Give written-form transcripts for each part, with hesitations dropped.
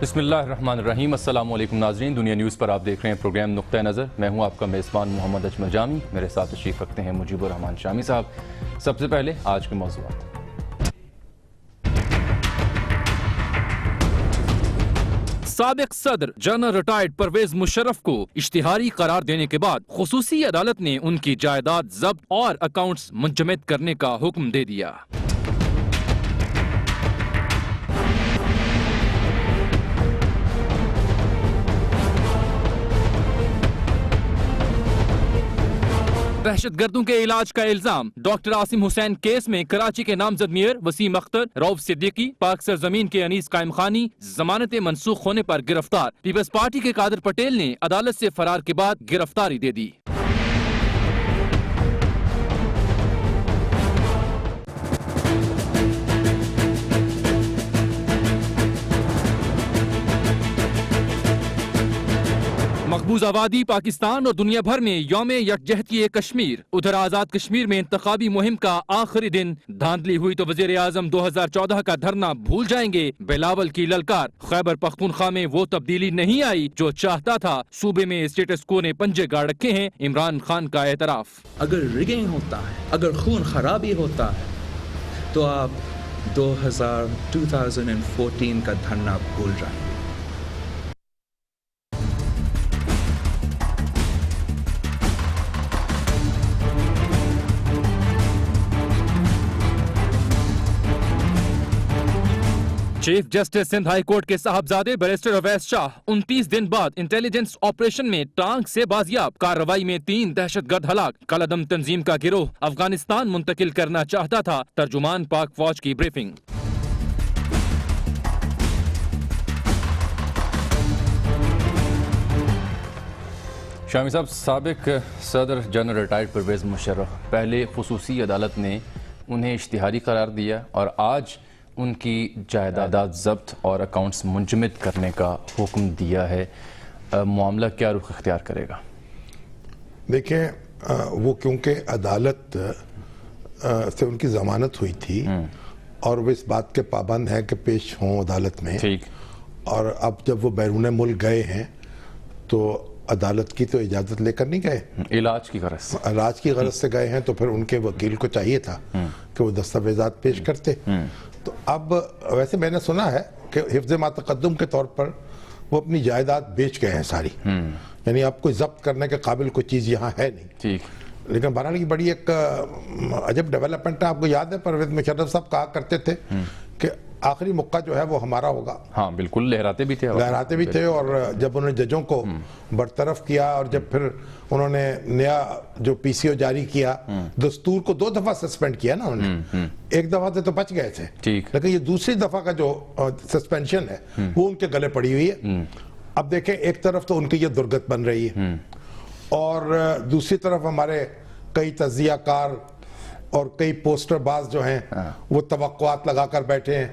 بسم اللہ الرحمن الرحیم۔ السلام علیکم ناظرین، دنیا نیوز پر آپ دیکھ رہے ہیں پروگرام نقطہ نظر۔ میں ہوں آپ کا میزبان محمد اجمل جامی، میرے ساتھ تشریف رکھتے ہیں مجیب الرحمان شامی صاحب۔ سب سے پہلے آج کے موضوعات۔ سابق صدر جنرل ریٹائرڈ پرویز مشرف کو اشتہاری قرار دینے کے بعد خصوصی عدالت نے ان کی جائیداد ضبط اور اکاؤنٹس منجمد کرنے کا حکم دے دیا۔ دہشت گردوں کے علاج کا الزام، ڈاکٹر عاصم حسین کیس میں کراچی کے نامزد میئر وسیم اختر، رؤف صدیقی، پاک سرزمین کے انیس قائم خانی ضمانتیں منسوخ ہونے پر گرفتار۔ پیپلز پارٹی کے قادر پٹیل نے عدالت سے فرار کے بعد گرفتاری دے دی۔ مقبوض آبادی پاکستان اور دنیا بھر میں یوم یکجہتی کشمیر۔ ادھر آزاد کشمیر میں انتخابی مہم کا آخری دن، دھاندلی ہوئی تو وزیر اعظم 2014 کا دھرنا بھول جائیں گے، بلاول کی للکار۔ خیبر پختونخوا میں وہ تبدیلی نہیں آئی جو چاہتا تھا، صوبے میں اسٹیٹس کو نے پنجے گاڑ رکھے ہیں، عمران خان کا اعتراف۔ اگر ریگنگ ہوتا ہے، اگر خون خرابی ہوتا ہے تو آپ 2014 کا دھرنا بھول جائیں گے۔ Chief justice Sindh high court کے صاحبزادے بیرسٹر اویس شاہ 29 دن بعد انٹیلیجنس آپریشن میں ٹانک سے بازیاب۔ کارروائی میں 3 دہشت گرد ہلاک۔ کالعدم تنظیم کا گروہ افغانستان منتقل کرنا چاہتا تھا، ترجمان پاک فوج کی بریفنگ۔ شامی صاحب، سابق صدر جنرل ریٹائرڈ پرویز مشرف، پہلے خصوصی عدالت نے انہیں اشتہاری قرار دیا اور آج ان کی جائیداد ضبط اور اکاؤنٹس منجمد کرنے کا حکم دیا ہے۔ معاملہ کیا رخ اختیار کرے گا؟ دیکھیں، وہ کیونکہ عدالت سے ان کی ضمانت ہوئی تھی اور وہ اس بات کے پابند ہیں کہ پیش ہوں عدالت میں، اور اب جب وہ بیرون ملک گئے ہیں تو عدالت کی تو اجازت لے کر نہیں گئے، علاج کی غرض سے، علاج کی غرض سے گئے ہیں، تو پھر ان کے وکیل کو چاہیے تھا کہ وہ دستاویزات پیش کرتے۔ تو اب ویسے میں نے سنا ہے کہ حفظ ما تقدم کے طور پر وہ اپنی جائیداد بیچ گئے ہیں ساری، یعنی اب کوئی ضبط کرنے کے قابل کوئی چیز یہاں ہے نہیں۔ لیکن بہرحال کی بڑی ایک عجب ڈیولپمنٹ ہے۔ آپ کو یاد ہے پرویز مشرف صاحب کہا کرتے تھے کہ آخری موقع جو ہے وہ ہمارا ہوگا۔ ہاں بالکل، لہراتے بھی تھے اور جب انہوں نے ججوں کو برطرف کیا اور جب پھر انہوں نے نیا جو پی سی او جاری کیا، دستور کو 2 دفعہ سسپینڈ کیا نا انہوں نے، ایک دفعہ سے تو بچ گئے تھے، لیکن یہ دوسری دفعہ کا جو سسپینشن ہے وہ ان کے گلے پڑی ہوئی ہے۔ اب دیکھیں، ایک طرف تو ان کی یہ درگت بن رہی ہے اور دوسری طرف ہمارے کئی تجزیہ کار اور کئی پوسٹر باز جو ہیں وہ توقعات لگا کر بیٹھے ہیں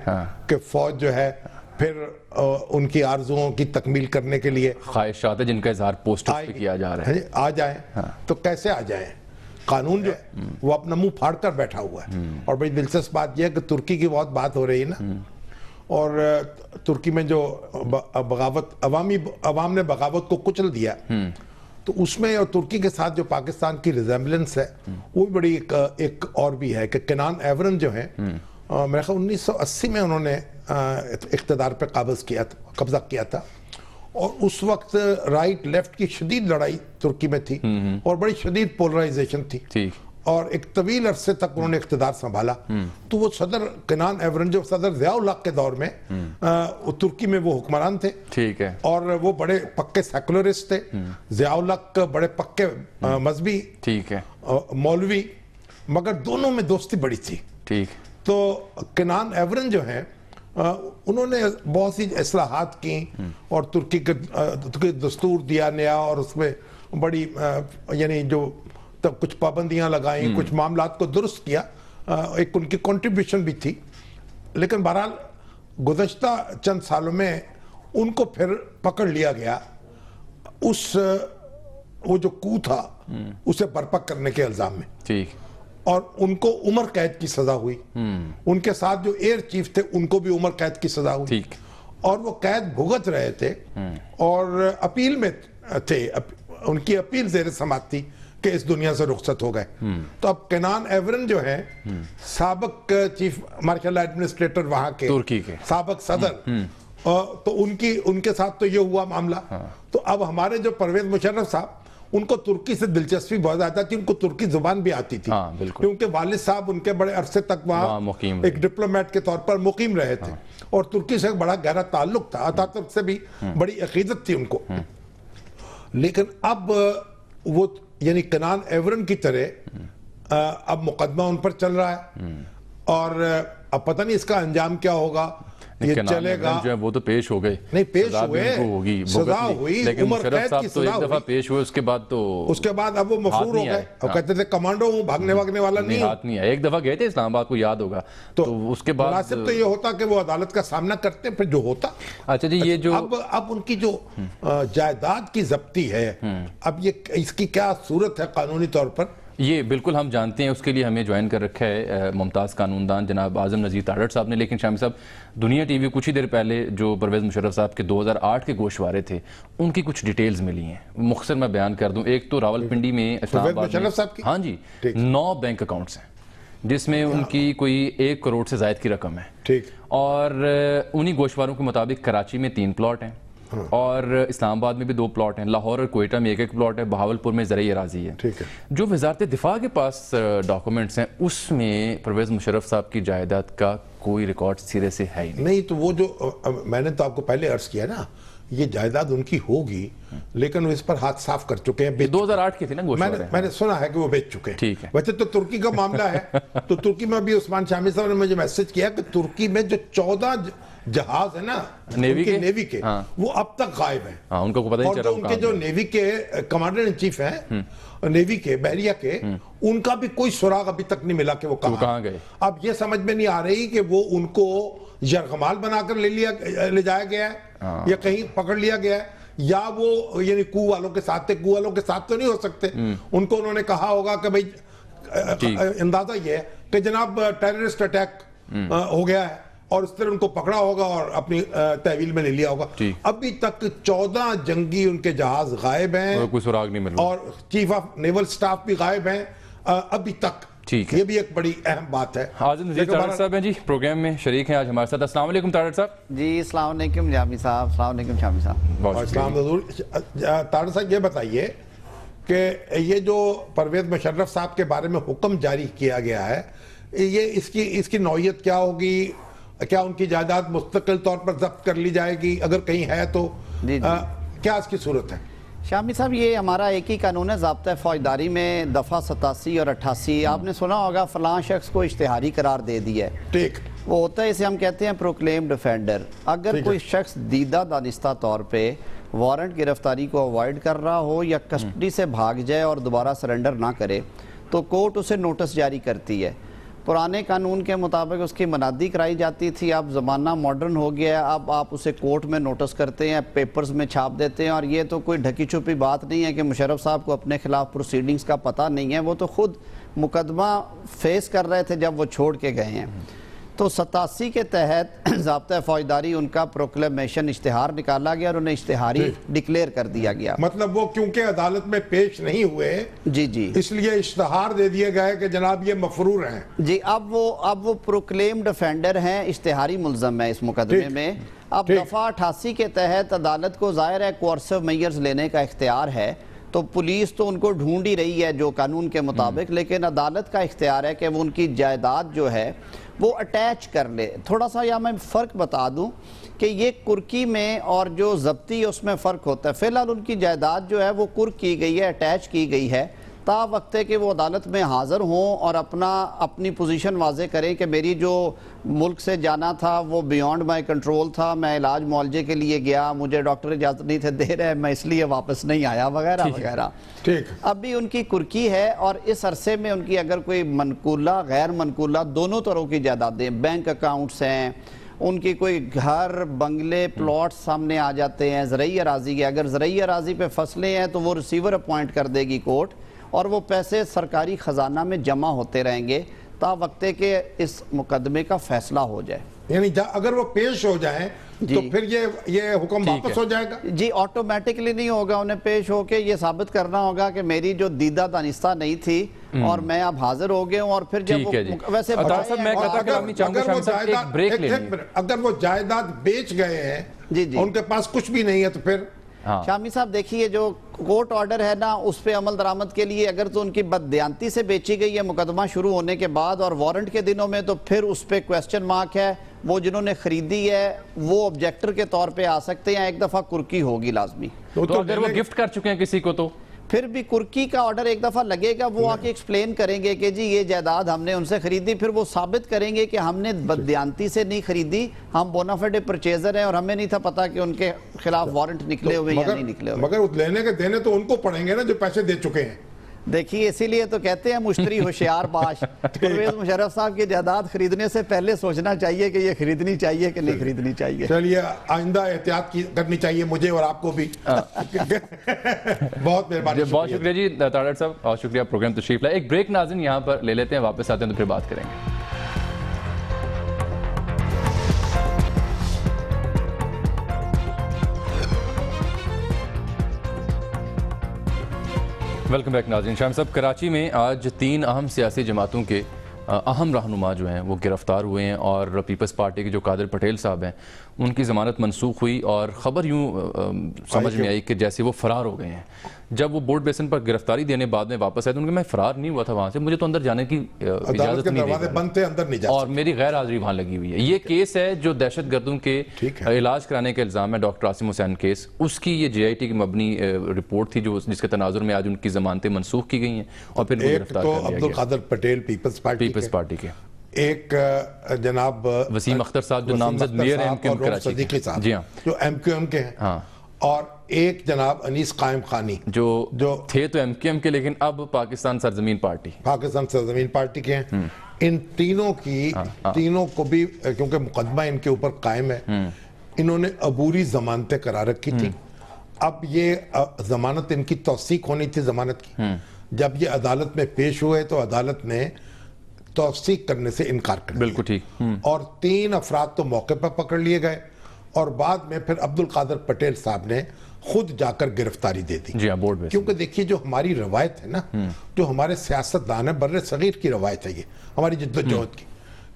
کہ فوج جو ہے پھر ان کی آرزوؤں کی تکمیل کرنے کے لیے خواہشات جن کا اظہار پوسٹر پہ کیا جا رہا ہے آ جائیں۔ تو کیسے آ جائیں؟ قانون جو ہے وہ اپنا منہ پھاڑ کر بیٹھا ہوا ہے۔ اور بڑی دلچسپ بات یہ ہے کہ ترکی کی بہت بات ہو رہی ہے نا، اور ترکی میں جو بغاوت عوام نے بغاوت کو کچل دیا، تو اس میں اور ترکی کے ساتھ جو پاکستان کی ریزیمبلنس ہے وہ بھی بڑی ایک اور بھی ہے کہ کنان ایورن جو ہیں، میرے خیال 1980 میں انہوں نے اقتدار پہ قبضہ کیا تھا، اور اس وقت رائٹ لیفٹ کی شدید لڑائی ترکی میں تھی اور بڑی شدید پولرائزیشن تھی، اور ایک طویل عرصے تک انہوں نے اقتدار سنبھالا۔ تو وہ صدر کنان ایورن جو صدر ضیاء الحق کے دور میں ترکی میں وہ حکمران تھے، اور وہ بڑے پکے سیکولرسٹ تھے۔ ضیاء الحق بڑے پکے مذہبی مولوی، مگر دونوں میں دوستی بڑی تھی۔ تو کنان ایورن جو ہیں انہوں نے بہت سی اصلاحات کی اور ترکی کے دستور دیا نیا، اور اس میں بڑی یعنی جو کچھ پابندیاں لگائیں، کچھ معاملات کو درست کیا، ایک ان کی کنٹریبیوشن بھی تھی۔ لیکن بہرحال گزشتہ چند سالوں میں ان کو پھر پکڑ لیا گیا وہ جو کو تھا اسے برپا کرنے کے الزام میں، اور ان کو عمر قید کی سزا ہوئی۔ ان کے ساتھ جو ایئر چیف تھے ان کو بھی عمر قید کی سزا ہوئی، اور وہ قید بھگت رہے تھے اور اپیل میں تھے، ان کی اپیل زیر سماعت تھی کہ اس دنیا سے رخصت ہو گئے. تو اب کینان ایورن جو ہے سابق چیف مارشل ایڈمنسٹریٹر وہاں کے، ترکی کے سابق صدر، تو ان کے ساتھ تو یہ ہوا معاملہ. تو اب ہمارے جو پرویز مشرف صاحب، ان کو ترکی سے دلچسپی بہت زیادہ تھی، ان کو ترکی زبان بھی آتی تھی کیونکہ والد صاحب ان کے بڑے عرصے تک وہاں ایک ڈپلومیٹ کے طور پر مقیم رہے تھے اور ترکی سے بڑا گہرا تعلق تھا، اتاتürk سے بھی بڑی عقیدت تھی ان کو. لیکن اب وہ یعنی کینان ایورن کی طرح اب مقدمہ ان پر چل رہا ہے اور اب پتہ نہیں اس کا انجام کیا ہوگا. یہ چلے گا جو ہے وہ تو پیش ہو گئے، نہیں پیش ہوئے، سزا ہوئی، لیکن عمر مشرف قید صاحب کی تو سزا ایک دفعہ پیش ہوئے، اس کے بعد اب وہ مفرور ہو گئے اور کہتے تھے کمانڈو ہوں، بھاگنے والا نہیں ہاتھ نہیں ہے. ایک دفعہ گئے تھے اسلام آباد کو یاد ہوگا، تو اس کے بعد مناسب تو یہ ہوتا کہ وہ عدالت کا سامنا کرتے پھر جو ہوتا. اچھا جی، یہ جو اب ان کی جو جائیداد کی ضبطی ہے، اب یہ اس کی کیا صورت ہے قانونی طور پر؟ یہ بالکل ہم جانتے ہیں. اس کے لیے ہمیں جوائن کر رکھا ہے ممتاز قانون دان جناب اعظم نذیر تارڑ صاحب نے. لیکن شامی صاحب، دنیا ٹی وی کچھ ہی دیر پہلے جو پرویز مشرف صاحب کے 2008 کے گوشوارے تھے، ان کی کچھ ڈیٹیلز ملی ہیں، مختصر میں بیان کر دوں. ایک تو راولپنڈی میں اسلام آباد میں، ہاں جی، 9 بینک اکاؤنٹس ہیں جس میں ان کی کوئی 1 کروڑ سے زائد کی رقم ہے، اور انہی گوشواروں کے مطابق کراچی میں 3 پلاٹ ہیں اور اسلام آباد میں بھی 2 پلاٹ ہیں، لاہور اور کوئٹہ میں 1 پلاٹ ہے، بہاولپور میں زرعی اراضی ہے. جو وزارت دفاع کے پاس ڈاکومنٹس ہیں اس میں پرویز مشرف صاحب کی جائیداد کا کوئی ریکارڈ سرے سے ہے ہی نہیں. تو وہ جو میں نے تو آپ کو پہلے عرض کیا نا، یہ جائیداد ان کی ہوگی لیکن وہ اس پر ہاتھ صاف کر چکے ہیں. 2008 کی تھی نا گوشوارے، میں نے سنا ہے کہ وہ بیچ چکے ہیں. ٹھیک ہے. ویسے تو ترکی کا معاملہ ہے تو ترکی میں بھی عثمان شامی صاحب نے مجھے میسج کیا کہ ترکی میں جو 14 جہاز ہیں نا نیوی کے، وہ اب تک غائب ہیں. ان کو پتہ نہیں چل رہا. اور ان کے جو نیوی کے کمانڈر ان چیف ہیں نیوی کے، بحریہ کے، ان کا بھی کوئی سراغ ابھی تک نہیں ملا کہ وہ کہاں گئے. اب یہ سمجھ میں نہیں آ رہی کہ وہ ان کو یرغمال بنا کر لے جایا گیا ہے یا کہیں پکڑ لیا گیا ہے، یا وہ یعنی کو والوں کے ساتھ تھے. کو والوں کے ساتھ تو نہیں ہو سکتے. ان کو انہوں نے کہا ہوگا کہ بھئی اندازہ یہ ہے کہ جناب ٹیررسٹ اٹیک ہو گیا ہے اور اس طرح ان کو پکڑا ہوگا اور اپنی تحویل میں لے لیا ہوگا. ابھی تک 14 جنگی ان کے جہاز غائب ہیں، کوئی سراغ نہیں مل رہا، اور چیف آف نیول سٹاف بھی غائب ہیں ابھی تک. یہ بھی ایک بڑی اہم بات ہے. اعظم نذیر تارڑ صاحب ہیں جی، پروگرام میں شریک ہیں آج ہمارے ساتھ. السلام علیکم تارڑ صاحب. جی السلام علیکم جامی صاحب. السلام علیکم شامی صاحب. السلام علیکم. تارڑ صاحب یہ بتائیے کہ یہ جو پرویز مشرف صاحب کے بارے میں حکم جاری کیا گیا ہے، یہ اس کی نوعیت کیا ہوگی؟ کیا ان کی جائیداد مستقل طور پر ضبط کر لی جائے گی؟ اگر کہیں ہے تو کیا اس کی صورت ہے؟ شامی صاحب، یہ ہمارا ایک ہی قانون ہے ضابطہ فوجداری میں، دفعہ 87 اور 88. آپ نے سنا ہوگا فلاں شخص کو اشتہاری قرار دے دیا ہے. ٹھیک. وہ ہوتا ہے، اسے ہم کہتے ہیں پروکلیم ڈیفینڈر. اگر کوئی شخص دیدہ دانستہ طور پہ وارنٹ گرفتاری کو اوائڈ کر رہا ہو یا کسٹڈی سے بھاگ جائے اور دوبارہ سرنڈر نہ کرے تو کورٹ اسے نوٹس جاری کرتی ہے. پرانے قانون کے مطابق اس کی منادی کرائی جاتی تھی. اب زمانہ ماڈرن ہو گیا ہے، اب آپ اسے کورٹ میں نوٹس کرتے ہیں، پیپرز میں چھاپ دیتے ہیں. اور یہ تو کوئی ڈھکی چھپی بات نہیں ہے کہ مشرف صاحب کو اپنے خلاف پروسیڈنگز کا پتہ نہیں ہے. وہ تو خود مقدمہ فیس کر رہے تھے جب وہ چھوڑ کے گئے ہیں. تو 87 کے تحت ضابطہ فوجداری ان کا پروکلیمیشن اشتہار نکالا گیا اور انہیں اشتہاری ڈکلیئر کر دیا گیا. مطلب وہ کیونکہ عدالت میں پیش نہیں ہوئے جی اس لیے اشتہار دے دیے گئے کہ جناب یہ مفرور ہیں. جی اب وہ پروکلیم ڈیفینڈر ہیں، اشتہاری ملزم ہے اس مقدمے میں. اب دفعہ 88 کے تحت عدالت کو ظاہر ہے کوارسو میئرز لینے کا اختیار ہے. تو پولیس تو ان کو ڈھونڈ ہی رہی ہے جو قانون کے مطابق، لیکن عدالت کا اختیار ہے کہ وہ ان کی جائیداد جو ہے وہ اٹیچ کر لے. تھوڑا سا یا میں فرق بتا دوں کہ یہ کرکی میں اور جو ضبطی اس میں فرق ہوتا ہے. فی الحال ان کی جائیداد جو ہے وہ کرک کی گئی ہے، اٹیچ کی گئی ہے، تا وقت ہے کہ وہ عدالت میں حاضر ہوں اور اپنی پوزیشن واضح کریں کہ میری جو ملک سے جانا تھا وہ بیونڈ مائی کنٹرول تھا، میں علاج معالجے کے لیے گیا، مجھے ڈاکٹر اجازت نہیں تھے دے رہے، میں اس لیے واپس نہیں آیا وغیرہ وغیرہ. اب بھی ان کی کرکی ہے اور اس عرصے میں ان کی اگر کوئی منقولہ غیر منقولہ دونوں طرح کی جائیدادیں، بینک اکاؤنٹس ہیں، ان کی کوئی گھر بنگلے پلاٹ سامنے آ جاتے ہیں، زرعی اراضی ہے، اگر زرعی اراضی پہ فصلیں ہیں تو وہ ریسیور اپوائنٹ کر دے گی کورٹ اور وہ پیسے سرکاری خزانہ میں جمع ہوتے رہیں گے تا وقت کہ اس مقدمے کا فیصلہ ہو جائے. یعنی اگر وہ پیش ہو جائیں तो फिर ये हुक्म वापस हो जाएगा। जी ऑटोमेटिकली नहीं होगा, उन्हें पेश होके ये साबित करना होगा कि मेरी जो दीदा दानिस्ता नहीं थी और मैं अब हाजिर हो गया हूँ, और फिर जब वो वैसे अगर वो जायदाद बेच गए हैं जी जी उनके पास कुछ भी नहीं है तो फिर शामी साहब देखिए, जो कोर्ट ऑर्डर है ना उस पे अमल दरामद के लिए अगर तो उनकी बददियांती से बेची गई है मुकदमा शुरू होने के बाद और वारंट के दिनों में, तो फिर उस पे क्वेश्चन मार्क है। वो जिन्होंने खरीदी है वो ऑब्जेक्टर के तौर पे आ सकते हैं, एक दफा कुर्की होगी लाजमी। तो अगर वो गिफ्ट कर चुके हैं किसी को तो फिर भी कुर्की का ऑर्डर एक दफा लगेगा, वो आके एक्सप्लेन करेंगे कि जी ये जायदाद हमने उनसे खरीदी, फिर वो साबित करेंगे कि हमने बददियांती से नहीं खरीदी, हम बोनाफाइड परचेजर हैं और हमें नहीं था पता कि उनके खिलाफ वारंट निकले हुए या नहीं निकले हुए। मगर लेने के देने तो उनको पड़ेंगे ना जो पैसे दे चुके हैं। देखिए इसीलिए तो कहते हैं मुश्तरी होशियार बाश। परवेज मुशर्रफ साहब की जायदाद खरीदने से पहले सोचना चाहिए कि ये खरीदनी चाहिए कि नहीं खरीदनी चाहिए। चलिए आइंदा एहतियात करनी चाहिए मुझे और आपको भी। बहुत मेहरबानी, बहुत शुक्रिया जी ताड़ड़ साहब, बहुत शुक्रिया प्रोग्राम तशरीफ लाए। एक ब्रेक नाज़रीन यहाँ पर ले लेते हैं, वापस आते हैं तो फिर बात करेंगे। वेलकम बैक नाज़रीन। शाम साहब, कराची में आज 3 अहम सियासी जमातों के अहम रहनुमा जो हैं वो गिरफ्तार हुए हैं और पीपल्स पार्टी के जो कादिर पटेल साहब हैं उनकी ज़मानत मनसूख हुई और ख़बर यूँ समझ में आई कि जैसे वो फ़रार हो गए हैं। जब वो बोर्ड बेसन पर गिरफ्तारी देने बाद में वापस आए तो उनके मैं फ़रार नहीं हुआ था वहाँ से, मुझे तो अंदर जाने की इजाज़त नहीं दी बनते अंदर नहीं जा और मेरी गैर हाज़िरी वहाँ लगी हुई है। ये केस है जो दहशत गर्दों के इलाज कराने का इल्ज़ाम है, डॉक्टर आसिम हुसैन केस, उसकी ये JIT की मबनी रिपोर्ट थी जो जिसके तनाजुर में आज उनकी ज़मानतें मनसूख की गई हैं और फिर गिरफ्तार कर लिया गया। अब्दुल कादिर पटेल पीपल्स पार्टी के, एक जनाब वसीम अख्तर साहब जो नामजद मेयर हैं MQM कराची के, जी हाँ, जो MQM के हैं, हाँ, और एक जनाब अनीस कायम खानी जो थे तो MQM के लेकिन अब पाकिस्तान सरजमीन पार्टी के हैं। इन तीनों को भी क्योंकि मुकदमा इनके ऊपर कायम है, इन्होंने अबूरी जमानतें करा रखी थी। अब ये जमानत इनकी तौसीक होनी थी जमानत की, जब ये अदालत में पेश हुए तो अदालत ने तौसीक करने से इनकार कर दिया। बिल्कुल ठीक। और 3 अफराद तो मौके पर पकड़ लिए गए और बाद में फिर अब्दुल कादिर पटेल साहब ने खुद जाकर गिरफ्तारी दे दी। जी हाँ, बोर्ड में। क्योंकि देखिए जो हमारी रवायत है ना, जो हमारे सियासतदान है, बर्रे सगीर की रवायत है ये हमारी जद्दोजहद की,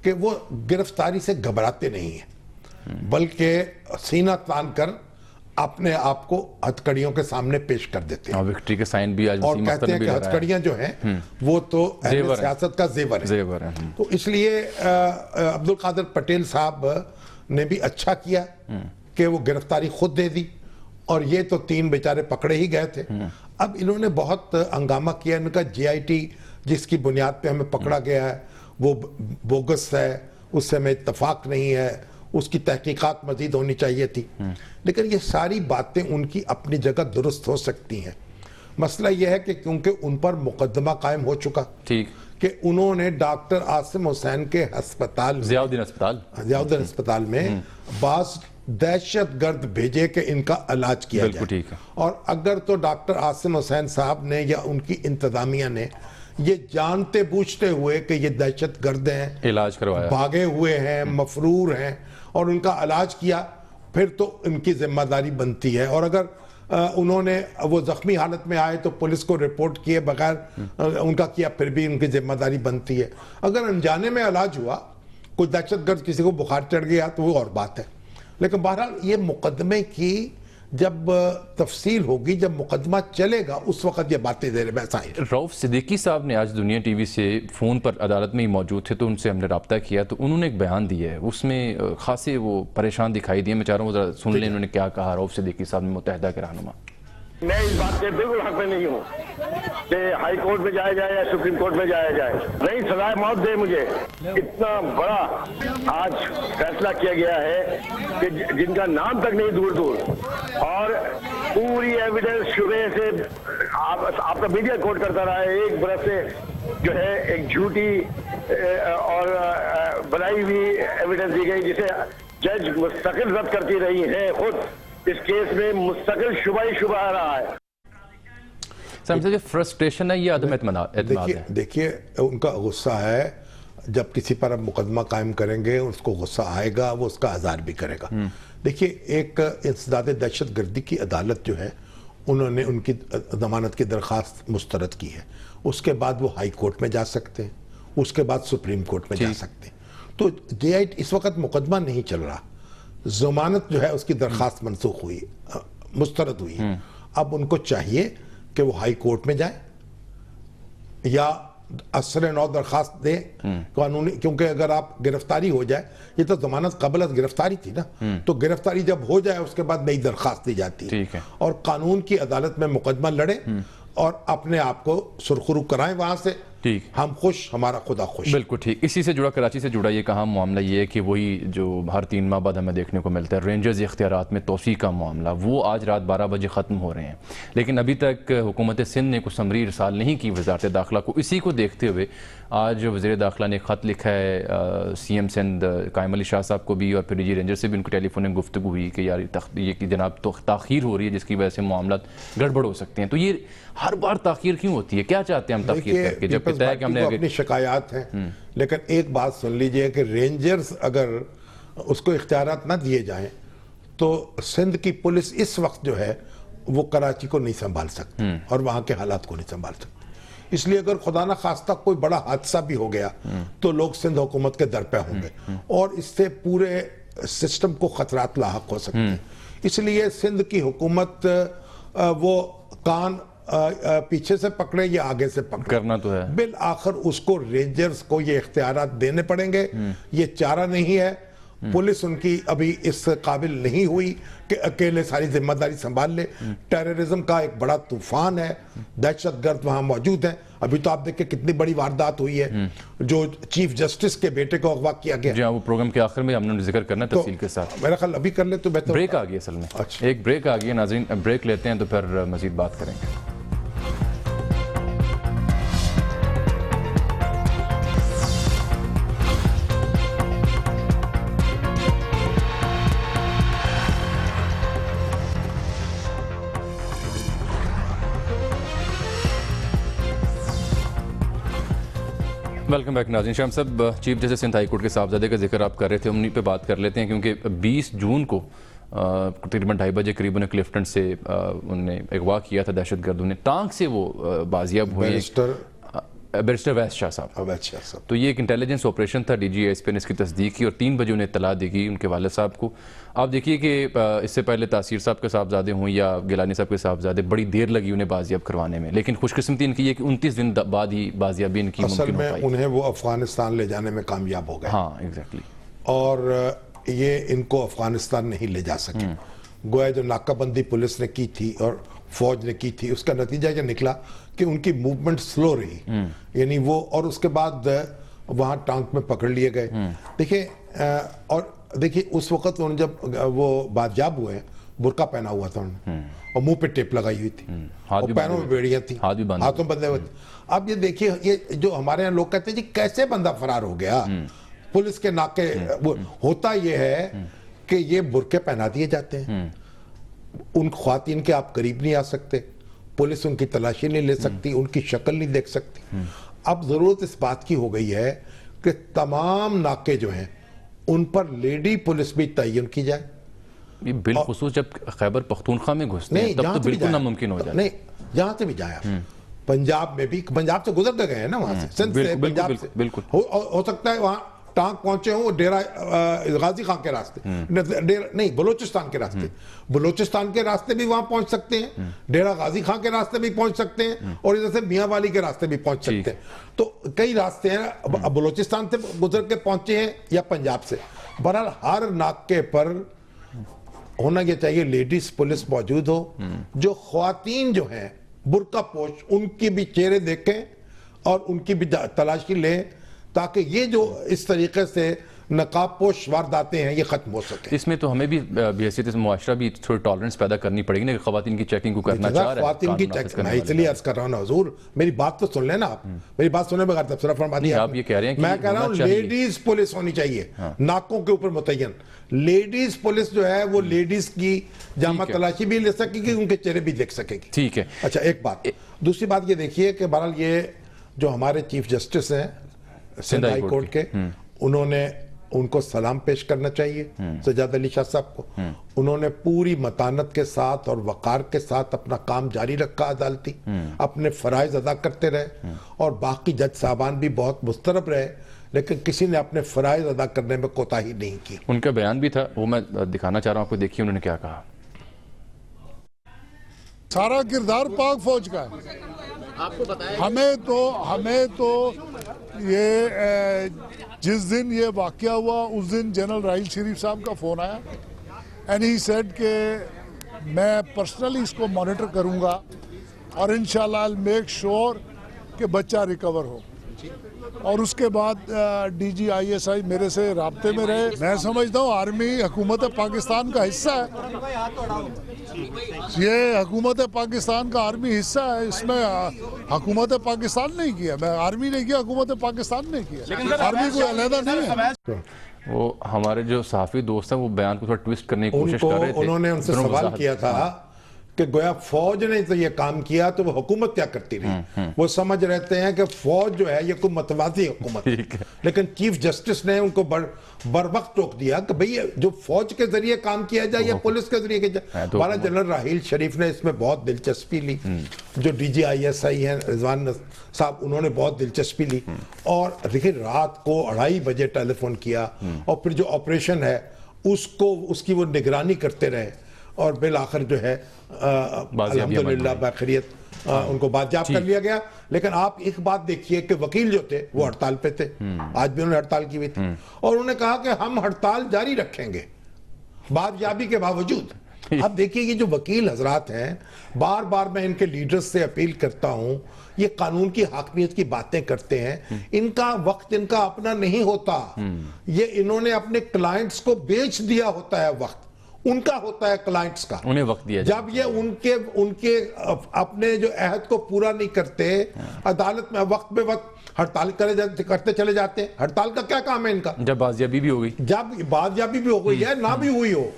कि वो गिरफ्तारी से घबराते नहीं है बल्कि सीना तान कर अपने आप को हथकड़ियों के सामने पेश कर देते हैं। विक्ट्री के साइन भी आज और कहते हैं कि हथकड़ियां जो हैं वो तो सियासत का जेवर है। तो इसलिए अब्दुल कादिर पटेल साहब ने भी अच्छा किया कि वो गिरफ्तारी खुद दे दी और ये तो 3 बेचारे पकड़े ही गए थे। अब इन्होंने बहुत हंगामा किया, इनका JIT जिसकी बुनियाद पे हमें पकड़ा गया है वो बोगस है, उससे हमें इत्तफाक नहीं है, उसकी तहकीकात मजीद होनी चाहिए थी। लेकिन ये सारी बातें उनकी अपनी जगह दुरुस्त हो सकती हैं। मसला यह है कि क्योंकि उन पर मुकदमा कायम हो चुका, ठीक, कि उन्होंने डॉक्टर आसिम हुसैन के अस्पताल, ज़ियाउद्दीन अस्पताल में बास दहशत गर्द भेजे कि इनका इलाज किया जाए। ठीक है। और अगर तो डॉक्टर आसिम हुसैन साहब ने या उनकी इंतजामिया ने ये जानते बूझते हुए कि ये दहशत गर्द हैं, इलाज करवाया, भागे हुए हैं, मफरूर हैं और उनका इलाज किया, फिर तो इनकी जिम्मेदारी बनती है। और अगर उन्होंने वो जख्मी हालत में आए तो पुलिस को रिपोर्ट किए बगैर उनका किया, फिर भी उनकी जिम्मेदारी बनती है। अगर अनजाने में इलाज हुआ, कोई दहशतगर्द किसी को बुखार चढ़ गया तो वो और बात है। लेकिन बहरहाल ये मुकदमे की जब तफसील होगी, जब मुकदमा चलेगा, उस वक्त ये बातें दे रहे हैं। रऊफ सिद्दीकी साहब ने आज दुनिया TV से फ़ोन पर अदालत में ही मौजूद थे तो उनसे हमने रब्ता किया तो उन्होंने एक बयान दिया है, उसमें खासे वो परेशान दिखाई दिए। मैं चाह रहा हूँ ज़रा सुन लें उन्होंने क्या कहा। रऊफ सिद्दीकी साहब ने, मुत्तहिदा के रहनुमा। मैं इस बात के बिल्कुल हक में नहीं हूँ कि हाई कोर्ट में जाया जाए या सुप्रीम कोर्ट में जाया जाए, नहीं सजाए मौत दे मुझे। इतना बड़ा आज फैसला किया गया है कि जिनका नाम तक नहीं दूर दूर, और पूरी एविडेंस शुरू से आपका मीडिया कोर्ट करता रहा है, एक बरस से जो है एक झूठी और बनाई हुई एविडेंस दी गई जिसे जज मुस्तकिल रद्द करती रही है। खुद इस केस में मुस्तकिल शुबा ही शुबा आ रहा है। फ्रस्ट्रेशन है, ये अदम एतमाद है। देखिए उनका गुस्सा है जब किसी पर आप मुकदमा कायम करेंगे उसको गुस्सा आएगा, वो उसका आज़ार भी करेगा। देखिए, एक इंसदाद दहशत गर्दी की अदालत जो है उन्होंने उनकी ज़मानत की दरख्वास्त मुस्तरद की है, उसके बाद वो हाई कोर्ट में जा सकते हैं, उसके बाद सुप्रीम कोर्ट में जा सकते हैं। तो JIT इस वक्त मुकदमा नहीं चल रहा, ज़मानत जो है उसकी दरख्वास्त मनसूख हुई, मुस्तरद हुई है। अब उनको चाहिए कि वो हाई कोर्ट में जाए या असर नौ दरख्वास्त दे कानूनी, क्योंकि अगर आप गिरफ्तारी हो जाए, ये तो जमानत कबल अज गिरफ्तारी थी ना, तो गिरफ्तारी जब हो जाए उसके बाद नई दरख्वास्त दी जाती है और कानून की अदालत में मुकदमा लड़े और अपने आप को सुरखरू कराएं वहां से। ठीक, हम खुश, हमारा खुदा खुश। बिल्कुल ठीक। इसी से जुड़ा, कराची से जुड़ा ये कहा मामला ये है कि वही जो हर 3 माह बाद हमें देखने को मिलता है, रेंजर्स इख्तियारात में तोसी का मामला, वो आज रात 12 बजे ख़त्म हो रहे हैं, लेकिन अभी तक हुकूमत सिंध ने कोई समरी इरसाल नहीं की वज़ारत दाखिला को। इसी को देखते हुए आज वज़ीर दाखिला ने ख़त लिखा है CM सिंध कायम अली शाह साहब को भी, और फिर DG रेंजर से भी उनको टेलीफोनिक गुफ्तगू हुई कि यार ये कि जनाब तो ताख़ीर हो रही है जिसकी वजह से मामला गड़बड़ हो सकते हैं। तो ये हर बार ताख़ीर क्यों होती है? क्या चाहते हैं हम ताख़ीर करके, जब कहता है कि हमने अपनी शिकायत हैं। लेकिन एक बात सुन लीजिए कि रेंजर्स अगर उसको इख्तियारात ना दिए जाएं तो सिंध की पुलिस इस वक्त जो है वो कराची को नहीं संभाल सकती और वहाँ के हालात को नहीं संभाल सकती। इसलिए अगर खुदा ना खास्ता कोई बड़ा हादसा भी हो गया तो लोग सिंध हुकूमत के दर पे होंगे और इससे पूरे सिस्टम को खतरात लाहक हो सकते हैं। इसलिए सिंध की हुकूमत वो कान पीछे से पकड़े या आगे से पकड़े, करना तो है, बिल आखिर उसको रेंजर्स को ये इख्तियारात देने पड़ेंगे। ये चारा नहीं है, पुलिस उनकी अभी इस काबिल नहीं हुई कि अकेले सारी जिम्मेदारी संभाल ले। टेररिज्म का एक बड़ा तूफान है, दहशतगर्द वहां मौजूद हैं। अभी तो आप देखिए कितनी बड़ी वारदात हुई है, जो चीफ जस्टिस के बेटे को अगवा किया गया। जी हाँ, वो प्रोग्राम के आखिर में हमने जिक्र करना है तफसील के साथ। मेरा ख्याल अभी कर ले तो बेहतर। ब्रेक आ गई असल में। अच्छा, एक ब्रेक आ गई है नाज़रीन, ब्रेक लेते हैं तो फिर मजीद बात करेंगे। वेलकम बैक नाज़रीन। शाम साहब, chief justice Sindh high court के साहबजादे का जिक्र आप कर रहे थे, उन्हीं पे बात कर लेते हैं, क्योंकि 20 जून को तकरीबन 2:30 बजे करीबन क्लिफ्टन से उन्होंने अगवा किया था दहशतगर्दों ने, टांग से वो बाजियाब हुए बैरिस्टर अवैस शाह साहब। तो ये एक इंटेलिजेंस ऑपरेशन था, DG ASP ने इसकी तस्दीक की और 3 बजे उन्हें इत्तला दी गई उनके वालिद साहब को। आप देखिए कि इससे पहले तासीर साहब के साहबजादे हों या गिलानी साहब के साहबजादे, बड़ी देर लगी उन्हें बाजियाब करवाने में, लेकिन खुशकिस्मती इनकी ये कि 29 दिन बाद ही बाजियाबी इनकी मुमकिन हो पाई। उन्हें वो अफगानिस्तान ले जाने में कामयाब हो गए। हाँ, एग्जैक्टली। और ये इनको अफगानिस्तान नहीं ले जा सके। गोया जो नाकाबंदी पुलिस ने की थी और फौज ने की थी, उसका नतीजा ये निकला कि उनकी मूवमेंट स्लो रही, यानी वो, और उसके बाद वहाँ टांक में पकड़ लिए गए। देखिए, और देखिए उस वक्त उन्होंने जब वो बाजियाब हुए, बुर्का पहना हुआ था उन्होंने और मुंह पे टेप लगाई हुई थी और पैरों में बेड़ियां थी, हाथों बंधे हुए थे। अब ये देखिए, ये जो हमारे यहाँ लोग कहते हैं जी कैसे बंदा फरार हो गया, पुलिस के नाके, होता ये है कि ये बुर्के पहना दिए जाते हैं, उन ख्वातीन के आप करीब नहीं आ सकते, पुलिस उनकी तलाशी नहीं ले सकती, उनकी शक्ल नहीं देख सकती। अब जरूरत इस बात की हो गई है कि तमाम नाके जो हैं उन पर लेडी पुलिस भी तयन की जाए। ये बिलखुसूस जब खैबर पख्तूनख्वा में घुसते हैं तब तो बिल्कुल नामुमकिन हो जाए। नहीं, जहां से भी जाए आप, पंजाब में भी, पंजाब से गुजर गए हैं ना वहां से, सिंध से, पंजाब से, बिल्कुल हो सकता है वहां टांग पहुंचे हों डेरा गाजी खां के रास्ते, नहीं बलोचिस्तान के रास्ते, बलोचिस्तान के रास्ते भी वहां पहुंच सकते हैं, डेरा गाजी खां के रास्ते भी पहुंच सकते हैं और इधर से मियां वाली के रास्ते भी पहुंच सकते हैं। तो कई रास्ते हैं, बलोचिस्तान से गुजर के पहुंचे हैं या पंजाब से। बहरहाल हर नाके पर होना ये चाहिए लेडीज पुलिस मौजूद हो, जो ख्वातीन जो हैं बुर्का पोश, उनकी भी चेहरे देखें और उनकी भी तलाशी लें, ताकि ये जो इस तरीके से नकाब पोश वारदातें हैं ये खत्म हो सके। इसमें तो हमें भी बहैसियत मुआशरा भी थोड़ी टॉलरेंस पैदा करनी पड़ेगी ना, कि ख्वातीन की चेकिंग को करना चाह रहा है। ख्वातीन की चेकिंग, मैं इसलिए अर्ज कर रहा हूँ ना हुजूर, मेरी बात तो सुन लेना आप, मेरी बात सुनने बगैर तबसरा फरमा दिया। आप ये कह रहे हैं कि मैं कह रहा हूँ लेडीज पुलिस होनी चाहिए, नाकों के ऊपर मुतय्यन लेडीज पुलिस जो है वो लेडीज की जामा तलाशी भी ले सकेगी, उनके चेहरे भी देख सकेगी। ठीक है। अच्छा, एक बात, दूसरी बात ये देखिए कि बहरहाल ये जो हमारे चीफ जस्टिस हैं सिंध हाई कोर्ट के, उन्होंने उनको सलाम पेश करना चाहिए सज्जाद अली शाह साहब को। उन्होंने पूरी मतानत के साथ और वकार के साथ अपना काम जारी रखा अदालती, अपने फराइज अदा करते रहे, और बाकी जज साहबान भी बहुत मुस्तरब रहे, लेकिन किसी ने अपने फराइज अदा करने में कोताही नहीं की। उनका बयान भी था, वो मैं दिखाना चाह रहा हूँ आपको, देखिए उन्होंने क्या कहा। सारा किरदार पाक फौज का है। आपको बताया हमें तो ये जिस दिन ये वाकया हुआ उस दिन जनरल राहील शरीफ साहब का फ़ोन आया, एंड ही सेड कि मैं पर्सनली इसको मॉनिटर करूंगा और इंशाल्लाह आई विल मेक श्योर कि बच्चा रिकवर हो। और उसके बाद DGISI मेरे से राब्ते में रहे। मैं समझता हूँ आर्मी हुकूमत पाकिस्तान का हिस्सा है, ये हुकूमत पाकिस्तान का आर्मी हिस्सा है, इसमें हुकूमत पाकिस्तान नहीं किया, मैं आर्मी ने किया, हुकूमत पाकिस्तान ने किया, आर्मी कोई अलहदा नहीं है। वो हमारे जो सहाफ़ी दोस्त हैं वो बयान को थोड़ा ट्विस्ट करने की कोशिश कर रहे थे। उन्होंने उनसे सवाल किया था कि गोया फौज ने तो ये काम किया तो वो हुकूमत क्या करती रही। वो समझ रहते हैं कि फौज जो है ये कोई मतवादी हुकूमत है, लेकिन चीफ जस्टिस ने उनको बर वक्त टोक दिया कि भाई जो फौज के जरिए काम किया जाए या पुलिस के जरिए किया जाए। हमारा जनरल राहील शरीफ ने इसमें बहुत दिलचस्पी ली, जो DGISI हैं रिजवान साहब, उन्होंने बहुत दिलचस्पी ली, और देखिए रात को 2:30 बजे टेलीफोन किया, और फिर जो ऑपरेशन है उसकी वो निगरानी करते रहे, और बिल आखिर जो है अल्हम्दुलिल्लाह बाखिरियत उनको बाजियाब कर लिया गया। लेकिन आप एक बात देखिए कि वकील जो थे वो हड़ताल पे थे, आज भी उन्होंने हड़ताल की हुई थी, और उन्होंने कहा कि हम हड़ताल जारी रखेंगे बाजियाबी के बावजूद। अब देखिए ये जो वकील हजरात हैं, बार बार मैं इनके लीडर्स से अपील करता हूं, ये कानून की हाकमियत की बातें करते हैं, इनका वक्त इनका अपना नहीं होता, ये इन्होंने अपने क्लाइंट्स को बेच दिया होता है, वक्त उनका होता है क्लाइंट्स का, उन्हें वक्त दिया जब ये उनके अपने जो अहद को पूरा नहीं करते, अदालत में वक्त बे वक्त हड़ताल करते चले जाते हैं। हड़ताल का क्या काम है इनका? जब बाजियाबी भी हो गई, जब बाजियाबी भी हो गई है, ना भी हुई हो,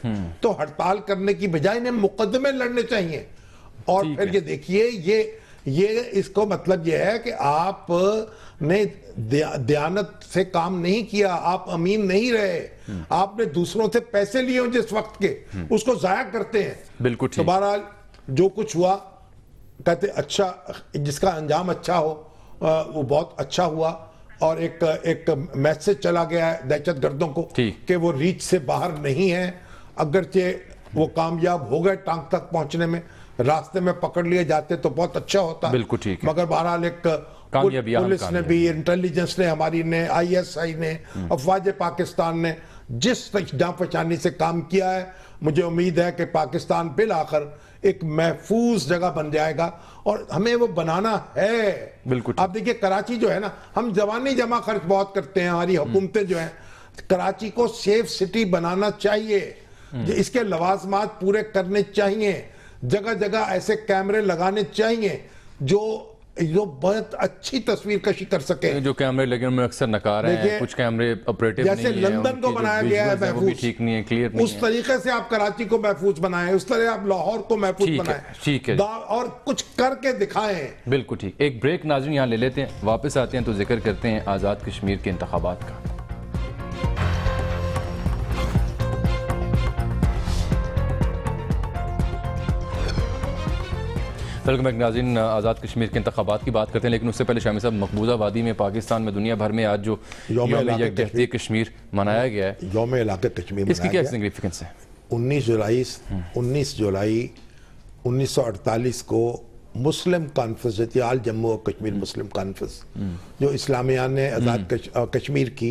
तो हड़ताल करने की बजाय इन्हें मुकदमे लड़ने चाहिए। और फिर ये देखिए ये इसको मतलब ये है कि आप ने दयानत से काम नहीं किया, आप अमीन नहीं रहे, आपने दूसरों से पैसे लिए जिस वक्त के, उसको जाया करते हैं। बिल्कुल ठीक। तो बहरहाल जो कुछ हुआ, कहते अच्छा, जिसका अंजाम अच्छा हो वो बहुत अच्छा हुआ, और एक मैसेज चला गया है दहशत गर्दों को कि वो रीच से बाहर नहीं है, अगरचे वो कामयाब हो गए टांग तक पहुंचने में, रास्ते में पकड़ लिए जाते तो बहुत अच्छा होता। बिल्कुल ठीक है। मगर बहरहाल एक पुलिस ने भी, इंटेलिजेंस ने, हमारी ने, ISI ने, अफवाज पाकिस्तान ने जिस जांपहचानी से काम किया है, मुझे उम्मीद है कि पाकिस्तान बिल आखिर एक महफूज जगह बन जाएगा, और हमें वो बनाना है। बिल्कुल। आप देखिए कराची जो है ना, हम जवानी जमा खर्च बहुत करते हैं, हमारी हुकूमतें जो हैं, कराची को सेफ सिटी बनाना चाहिए, इसके लवाजमात पूरे करने चाहिए, जगह जगह ऐसे कैमरे लगाने चाहिए जो बहुत अच्छी तस्वीर कशी कर सके। जो कैमरे लगे उनमें अक्सर नकार हैं, कुछ कैमरे ऑपरेटिव नहीं है, जैसे लंदन को बनाया गया है महफूज, ठीक नहीं है, क्लियर नहीं उस तरीके से आप कराची को महफूज बनाएं, उस तरह आप लाहौर को महफूज बनाएं, ठीक है, और कुछ करके दिखाएं। बिल्कुल ठीक। एक ब्रेक नाज़रीन यहाँ ले लेते हैं, वापस आते हैं तो जिक्र करते हैं आज़ाद कश्मीर के इंतखाबात का। वेलकम बैक नाज़रीन, आज़ाद कश्मीर के इंतखाबात की बात करते हैं, लेकिन उससे पहले शामी साहब, मकबूजा वादी में पाकिस्तान में दुनिया भर में आज जो यौम यकजहती कश्मीर मनाया गया है, यौम इलाक़े कश्मीर, इसकी क्या सिग्निफिकेंस है? 19 जुलाई 1948 को मुस्लिम कॉन्फ्रेंस, आल जम्मू और कश्मीर मुस्लिम कॉन्फ्रेंस, जो इस्लामियान ने आज़ाद कश्मीर की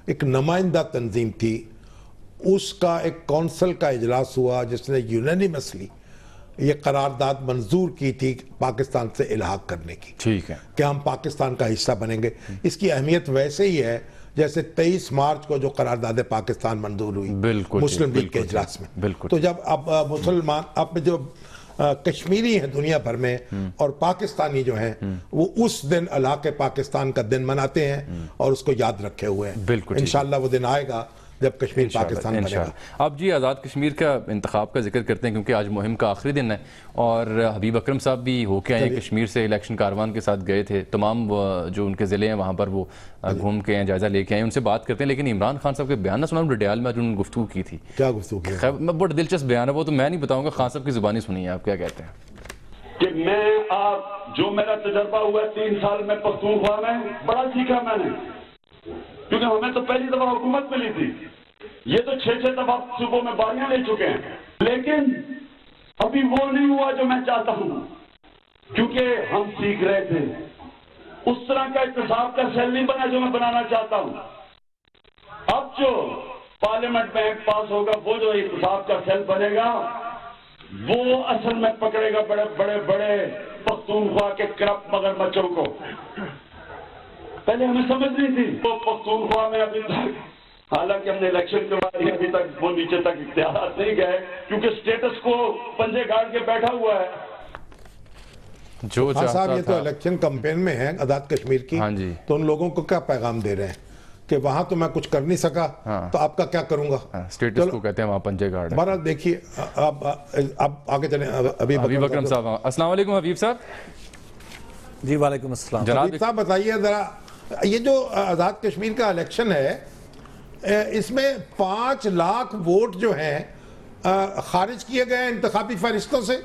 एक नुमाइंदा तंजीम थी, उसका एक कौंसल का इजलास हुआ जिसने यूनानिमसली ये करारदाद मंजूर की थी पाकिस्तान से इल्हाक करने की। ठीक है, कि हम पाकिस्तान का हिस्सा बनेंगे। इसकी अहमियत वैसे ही है जैसे 23 मार्च को जो करारदाद पाकिस्तान मंजूर हुई मुस्लिम लीग के इजलास में। बिल्कुल। तो जब अब मुसलमान, अब जो कश्मीरी हैं दुनिया भर में और पाकिस्तानी जो हैं, वो उस दिन इलाके पाकिस्तान का दिन मनाते हैं और उसको याद रखे हुए हैं। बिल्कुल। इंशाअल्लाह वो दिन आएगा जब कश्मीर पाकिस्तान बनेगा। इंशाअल्लाह। अब जी आज़ाद कश्मीर का इंतखाब का जिक्र करते हैं क्योंकि आज मुहिम का आखिरी दिन है और हबीब अकरम साहब भी होके आए कश्मीर से, इलेक्शन कारवान के साथ गए थे, तमाम जो उनके ज़िले हैं वहाँ पर वो घूम के आए, जायज़ा लेके आए, उनसे बात करते हैं। लेकिन इमरान खान साहब के बयान ना सुना डिटेल में, जो उन्होंने गुफ्तगू की थी, क्या गुफ्तगू की? खैर बहुत दिलचस्प बयान है वो, तो मैं नहीं बताऊँगा, खान साहब की ज़ुबानी सुनिए आप क्या कहते हैं। कि मैं आप जो मेरा तजर्बा हुआ 3 साल में पख्तूनख्वा में, बड़ा सीखा मैंने, क्योंकि हमें तो पहली दफा हुकूमत मिली थी, ये तो 6-6 दफा सूबों में बारियां ले चुके हैं, लेकिन अभी वो नहीं हुआ जो मैं चाहता हूं, क्योंकि हम सीख रहे थे। उस तरह का इत्तेसाब का सेल नहीं बना जो मैं बनाना चाहता हूं। अब जो पार्लियामेंट में एक्ट पास होगा, वो जो इत्तेसाब का सेल बनेगा, वो असल में पकड़ेगा बड़े बड़े बड़े पख्तूनख्वा के करप्ट मगरमच्छों को। पहले हमें समझ नहीं थी तो पख्तूनख्वा में अभी तक, हालांकि हमने इलेक्शन करवाई, अभी तक वो नीचे तक इख्तियारात नहीं गए, क्योंकि स्टेटस को पंजे गाड़ के बैठा हुआ है। जो हाँ साहब, ये तो इलेक्शन कैंपेन में है आज़ाद कश्मीर की। हाँ जी। तो उन लोगों को क्या पैगाम दे रहे हैं कि वहां तो मैं कुछ कर नहीं सका, तो आपका क्या करूंगा? स्टेटस को कहते हैं वहाँ पंजे गार्ड। बहरहाल देखिए, अब आगे चलें। हबीब अकरम साहब, अस्सलाम वालेकुम हबीब साहब। जी वालेकुम अस्सलाम। हबीब साहब बताइए जरा, ये जो आज़ाद कश्मीर का इलेक्शन है, इसमें 5 लाख वोट जो हैं खारिज किए गए इंतखाबी फरिश्तों से।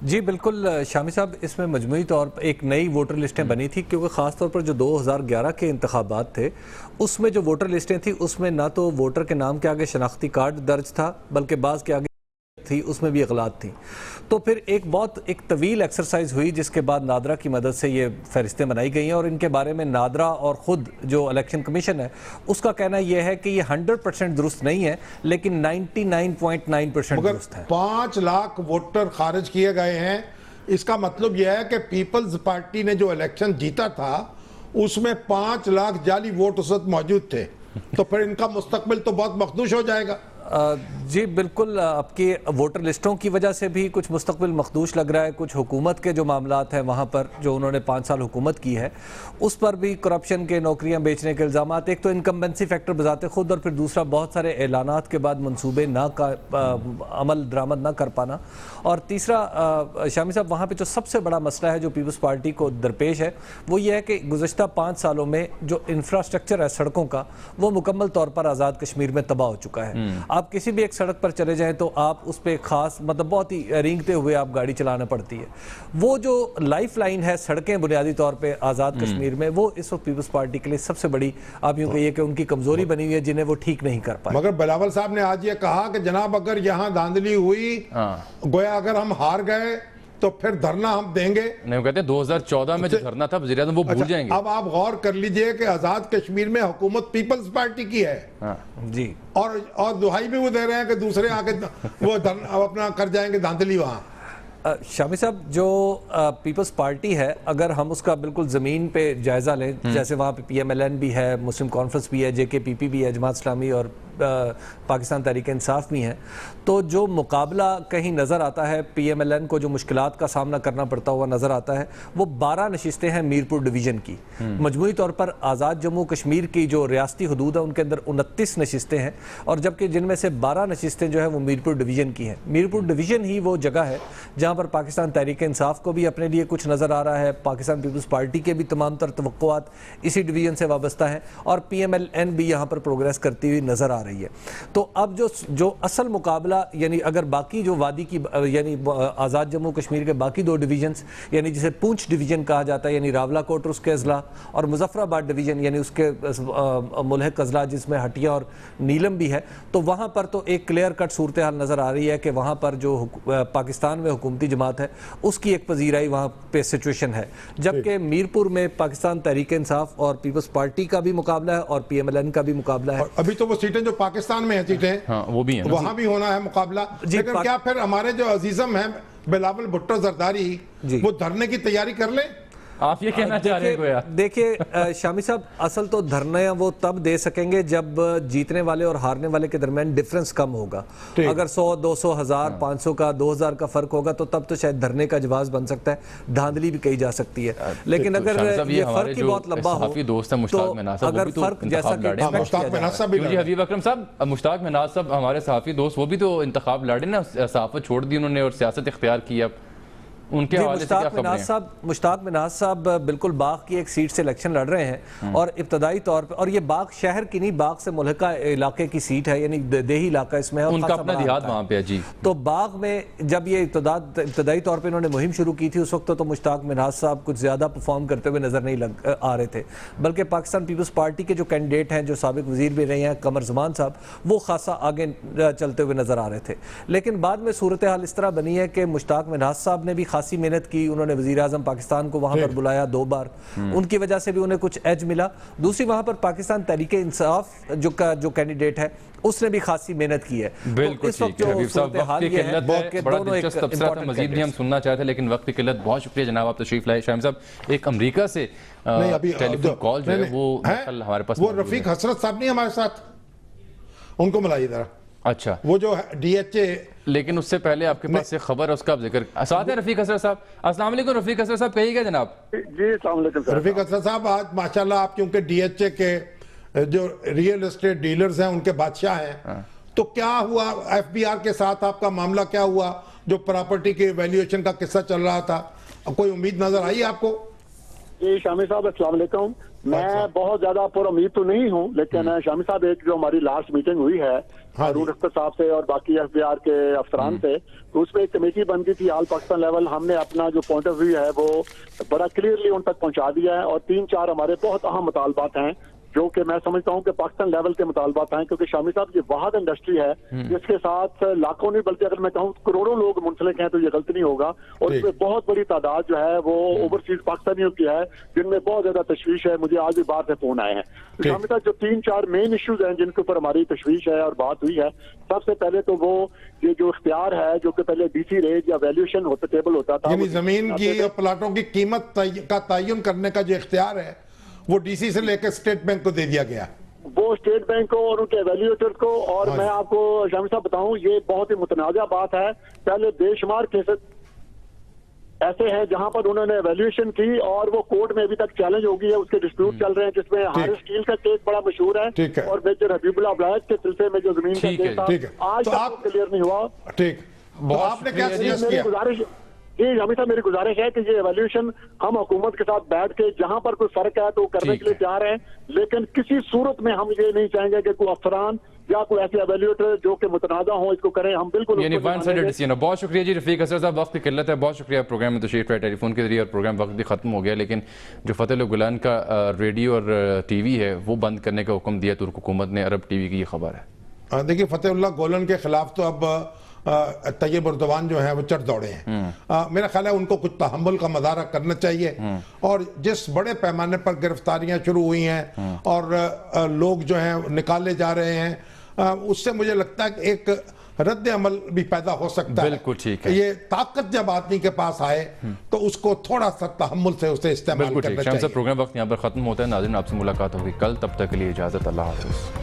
जी बिल्कुल शामी साहब, इसमें मजमूई तौर पर एक नई वोटर लिस्टें बनी थी, क्योंकि ख़ास तौर पर जो 2011 के इंतखाबात थे उसमें जो वोटर लिस्टें थी उसमें ना तो वोटर के नाम के आगे शनाख्ती कार्ड दर्ज था, बल्कि बाज़ के आगे थी उसमें भी अगलात थी। तो फिर एक तवील एक्सरसाइज हुई, जिसके बाद नादरा की मदद से ये फहरिस्तें बनाई गई हैं, और इनके बारे में नादरा और ख़ुद जो इलेक्शन कमीशन है उसका कहना यह है कि ये 100% दुरुस्त नहीं है, लेकिन 99.9% दुरुस्त है। 5 लाख वोटर खारिज किए गए हैं, इसका मतलब यह है कि पीपल्स पार्टी ने जो इलेक्शन जीता था उसमें 5 लाख जाली वोट उस वक्त मौजूद थे, तो फिर इनका मुस्तकबिल तो बहुत मखदूश हो जाएगा। जी बिल्कुल, आपकी वोटर लिस्टों की वजह से भी कुछ मुस्तकबिल मखदूश लग रहा है। कुछ हुकूमत के जो मामलात हैं वहाँ पर, जो उन्होंने 5 साल हुकूमत की है, उस पर भी करप्शन के, नौकरियाँ बेचने के इल्ज़ामात, एक तो इनकम्बेंसी फैक्टर बजाते खुद, और फिर दूसरा बहुत सारे ऐलानात के बाद मंसूबे अमल दरामद ना कर पाना, और तीसरा शामी साहब वहाँ पर जो सबसे बड़ा मसला है जो पीपल्स पार्टी को दरपेश है वो ये है कि गुज़श्ता 5 सालों में जो इंफ्रास्ट्रक्चर है सड़कों का, वो मुकम्मल तौर पर आज़ाद कश्मीर में तबाह हो चुका है। आप किसी भी एक सड़क पर चले जाएं तो आप उस पर खास मतलब बहुत ही रेंगते हुए आप गाड़ी चलाना पड़ती है। वो जो लाइफ लाइन है सड़कें बुनियादी तौर पे आज़ाद कश्मीर में, वो इस वक्त पीपल्स पार्टी के लिए सबसे बड़ी, आप यूँ कहिए कि उनकी कमजोरी बनी हुई है, जिन्हें वो ठीक नहीं कर पाए। मगर बिलावल साहब ने आज ये कहा कि जनाब अगर यहाँ धांधली हुई, गोया अगर हम हार गए तो फिर धरना हम देंगे। नहीं, वो कहते हैं 2014 में जो धरना था वज़ीर आज़म वो भूल जाएंगे। अब आप गौर कर लीजिए कि आज़ाद कश्मीर में हुकूमत पीपल्स पार्टी की है जी, और दुहाई भी वो दे रहे हैं कि दूसरे आके वो अपना कर जाएंगे धांधली वहाँ। शामी साहब, जो पीपल्स पार्टी है, अगर हम उसका बिल्कुल ज़मीन पे जायज़ा लें, जैसे वहाँ पे PMLN भी है, मुस्लिम कॉन्फ्रेंस भी है, JKPP भी है, जमात इस्लामी और पाकिस्तान तहरीक इंसाफ भी हैं, तो जो मुकाबला कहीं नज़र आता है, PMLN को जो मुश्किलात का सामना करना पड़ता हुआ नज़र आता है, वो 12 नशिस्तें हैं मीरपुर डिवीज़न की। मजमूई तौर पर आज़ाद जम्मू कश्मीर की जो रियासती हदूद है उनके अंदर 29 नशिस्तें हैं, और जबकि जिनमें से 12 नशिस्तें जो है वो मीरपुर डिवीज़न की हैं। मीरपुर डिवीज़न ही वो जगह है जहाँ पर पाकिस्तान तहरीक इंसाफ को भी अपने लिए कुछ नज़र आ रहा है, पाकिस्तान पीपल्स पार्टी के भी तमाम तर तवक्कुआत इसी डिवीज़न से वाबस्ता है, और PMLN भी यहाँ पर प्रोग्रेस करती हुई नज़र आ रही है। तो अब जो असल मुकाबला, यानी अगर बाकी जो वादी की, यानी आज़ाद जम्मू कश्मीर के बाकी 2 डिवीजन्स, यानी जिसे पूंछ डिवीजन कहा जाता है, यानी रावलाकोट उसके अजला, और मुजफ्फराबाद डिवीजन यानी उसके मुल्हिक अजला जिसमें हटिया और नीलम भी है, तो वहाँ पर तो एक क्लियर कट सूरत हाल नज़र आ रही है कि वहाँ पर जो पाकिस्तान में हुकूमती जमात है उसकी एक पजीराई वहाँ पे सिचुएशन है, जबकि मीरपुर में पाकिस्तान तहरीक इंसाफ और पीपल्स पार्टी का भी मुकाबला है और PMLN का भी मुकाबला है। अभी तो वो सीटें जो पाकिस्तान में है सीटें, हाँ, वो भी है, वहाँ भी होना है मुकाबला। लेकिन क्या फिर हमारे जो अजीजम हैं बिलावल भुट्टो जरदारी, वो धरने की तैयारी कर लें? آپ یہ کہنا چاہ رہے ہیں گویا؟ دیکھیے شامی صاحب، اصل تو دھرنے وہ تب دے سکیں گے جب جیتنے والے اور ہارنے والے کے درمیان ڈیفرنس کم ہوگا. اگر 100 200 1000 500 کا 2000 کا فرق ہوگا تو تب تو شاید دھرنے کا جواز بن سکتا ہے، دھاندلی بھی کہی جا سکتی ہے. لیکن اگر یہ فرق ہی بہت لمبا ہو تو اگر فرق جیسا کہ حبیب اکرم صاحب، مشتاق مناز صاحب ہمارے صحافی دوست، وہ بھی تو انتخاب لڑے نا، صحافت چھوڑ دی انہوں نے اور سیاست اختیار کی. اب ان کے حوالے سے کیا خبریں ہیں؟ مشتاق مناز صاحب بالکل باغ کی ایک سیٹ سے الیکشن لڑ رہے ہیں اور ابتدائی طور پہ، اور یہ باغ شہر کی نہیں، باغ سے ملحقہ علاقے کی سیٹ ہے، یعنی دیہی علاقہ اس میں ہے، ان کا اپنا دیہات وہاں پہ ہے. جی تو باغ میں جب یہ ابتدائی طور پہ انہوں نے مہم شروع کی تھی، اس وقت تو مشتاق مناز صاحب کچھ زیادہ پرفارم کرتے ہوئے نظر نہیں آ رہے تھے، بلکہ پاکستان پیپلز پارٹی کے جو کینڈیڈیٹ ہیں، جو سابق وزیر بھی رہے ہیں قمر زمان صاحب، وہ خاصا آگے چلتے ہوئے نظر آ رہے تھے. لیکن بعد میں صورتحال اس طرح بنی ہے کہ مشتاق مناز صاحب نے بھی خاصی محنت کی، انہوں نے وزیر اعظم پاکستان کو وہاں پر بلایا 2 بار، ان کی وجہ سے بھی انہیں کچھ ایج ملا. دوسری وہاں پر پاکستان تحریک انصاف جو کینڈیڈیٹ ہے اس نے بھی خاصی محنت کی ہے. بالکل ٹھیک ہے حبیب صاحب، وقت کی قلت ہے، بڑا دلچسپ تبصرہ تھا، مزید بھی ہم سننا چاہتے ہیں لیکن وقت کی قلت. بہت شکریہ جناب، آپ تشریف لائے. شاہم صاحب، ایک امریکہ سے ٹیلی فون کال جو ہے وہ ہمارے پاس، وہ رفیق حسرت صاحب نہیں ہمارے ساتھ، ان کو ملائیے ذرا. اچھا، وہ جو ڈی ایچ اے. لیکن اس سے پہلے آپ کے پاس ایک خبر ہے، اس کا آپ ذکر ساتھ ہے. رفیق حسرت صاحب، السلام علیکم. رفیق حسرت صاحب کہیے گا جناب. جی السلام علیکم. رفیق حسرت صاحب، آج ماشاءاللہ آپ کیونکہ ڈی ایچ اے کے جو ریئل اسٹیٹ ڈیلرز ہیں ان کے بادشاہ ہیں، تو کیا ہوا ایف بی آر کے ساتھ؟ آپ کا معاملہ کیا ہوا؟ جو پراپرٹی کے ویلیویشن کا قصہ چل رہا تھا، کوئی امید نظر آئی آپ کو؟ جی شامی صاحب السلام علیکم. میں بہت زیادہ پر امید تو نہیں ہوں، لیکن شامی صاحب ایک جو ہماری لاسٹ میٹنگ ہوئی ہے ہارون اختر صاحب سے اور باقی ایف بی آر کے افسران سے، تو اس میں ایک کمیٹی بن گئی تھی آل پاکستان لیول. ہم نے اپنا جو پوائنٹ آف ویو ہے وہ بڑا کلیئرلی ان تک پہنچا دیا ہے، اور 3-4 ہمارے بہت اہم مطالبات ہیں جو کہ میں سمجھتا ہوں کہ پاکستان لیول کے مطالبات ہیں، کیونکہ شامی صاحب یہ واحد انڈسٹری ہے جس کے ساتھ لاکھوں نہیں بلکہ اگر میں کہوں کروڑوں لوگ منسلک ہیں تو یہ غلط نہیں ہوگا. اور اس میں بہت بڑی تعداد جو ہے وہ اوورسیز پاکستانیوں کی ہے، جن میں بہت زیادہ تشویش ہے. مجھے آج بھی باہر سے فون آئے ہیں. شامی صاحب جو 3-4 مین ایشوز ہیں جن کے اوپر ہماری تشویش ہے اور بات ہوئی ہے، سب سے پہلے تو وہ یہ جو اختیار ہے جو کہ پہلے ڈی سی ریٹ یا ویلیوشن ہوتا ٹیبل ہوتا تھا، یعنی زمین کی پلاٹوں کی قیمت کا تعین کرنے کا جو اختیار ہے وہ ڈی سی سے لے کے اسٹیٹ بینک کو دے دیا گیا، وہ اسٹیٹ بینک کو اور ان کے ایویلیویٹر کو. اور میں آپ کو شامی صاحب بتاؤں، یہ بہت ہی متنازع بات ہے. پہلے بے شمار کیسز ایسے ہیں جہاں پر انہوں نے ایویلیویشن کی اور وہ کورٹ میں ابھی تک چیلنج ہو گئی ہے، اس کے ڈسپیوٹ چل رہے ہیں، جس میں ہارس اسٹیل کا کیس بڑا مشہور ہے اور میجر حبیب اللہ ولایت کے سلسلے میں جو زمین کا کیس تھا آج تک کلیئر نہیں ہوا. ٹھیک، آپ نے کیا سجیسٹ کیا؟ گزارش جی شامی صاحب، میری گزارش ہے کہ یہ ایویلیوشن ہم حکومت کے ساتھ بیٹھ کے جہاں پر کوئی فرق ہے تو کرنے کے لیے تیار ہیں، لیکن کسی صورت میں ہم یہ نہیں چاہیں گے کہ کوئی افسران یا کوئی ایسے ایویلیوٹر جو کہ متنازع ہوں اس کو کریں. ہم بالکل یعنی ون سائیڈڈ ڈیسیژن. بہت شکریہ جی رفیق حسرت صاحب، وقت کی قلت ہے. بہت شکریہ پروگرام میں تشریف لائے ٹیلی فون کے ذریعے، اور پروگرام وقت بھی ختم ہو گیا. لیکن جو فتح اللہ گولان کا ریڈیو اور ٹی وی ہے وہ بند کرنے کا حکم دیا ترک حکومت نے، عرب ٹی وی کی یہ خبر ہے. دیکھیے فتح اللہ گولن کے خلاف تو اب طیب اردوان جو ہیں وہ چڑھ دوڑے ہیں. میرا خیال ہے ان کو کچھ تحمل کا مظاہرہ کرنا چاہیے، اور جس بڑے پیمانے پر گرفتاریاں شروع ہوئی ہیں اور لوگ جو ہیں نکالے جا رہے ہیں، اس سے مجھے لگتا ہے کہ ایک رد عمل بھی پیدا ہو سکتا ہے. بالکل ٹھیک ہے. یہ طاقت جب آدمی کے پاس آئے تو اس کو تھوڑا سا تحمل سے اسے استعمال کرنا چاہیے. پروگرام وقت یہاں پر ختم ہوتا ہے. ناظرین، آپ سے ملاقات ہوگی کل، تب تک کے لیے اجازت. اللہ حافظ.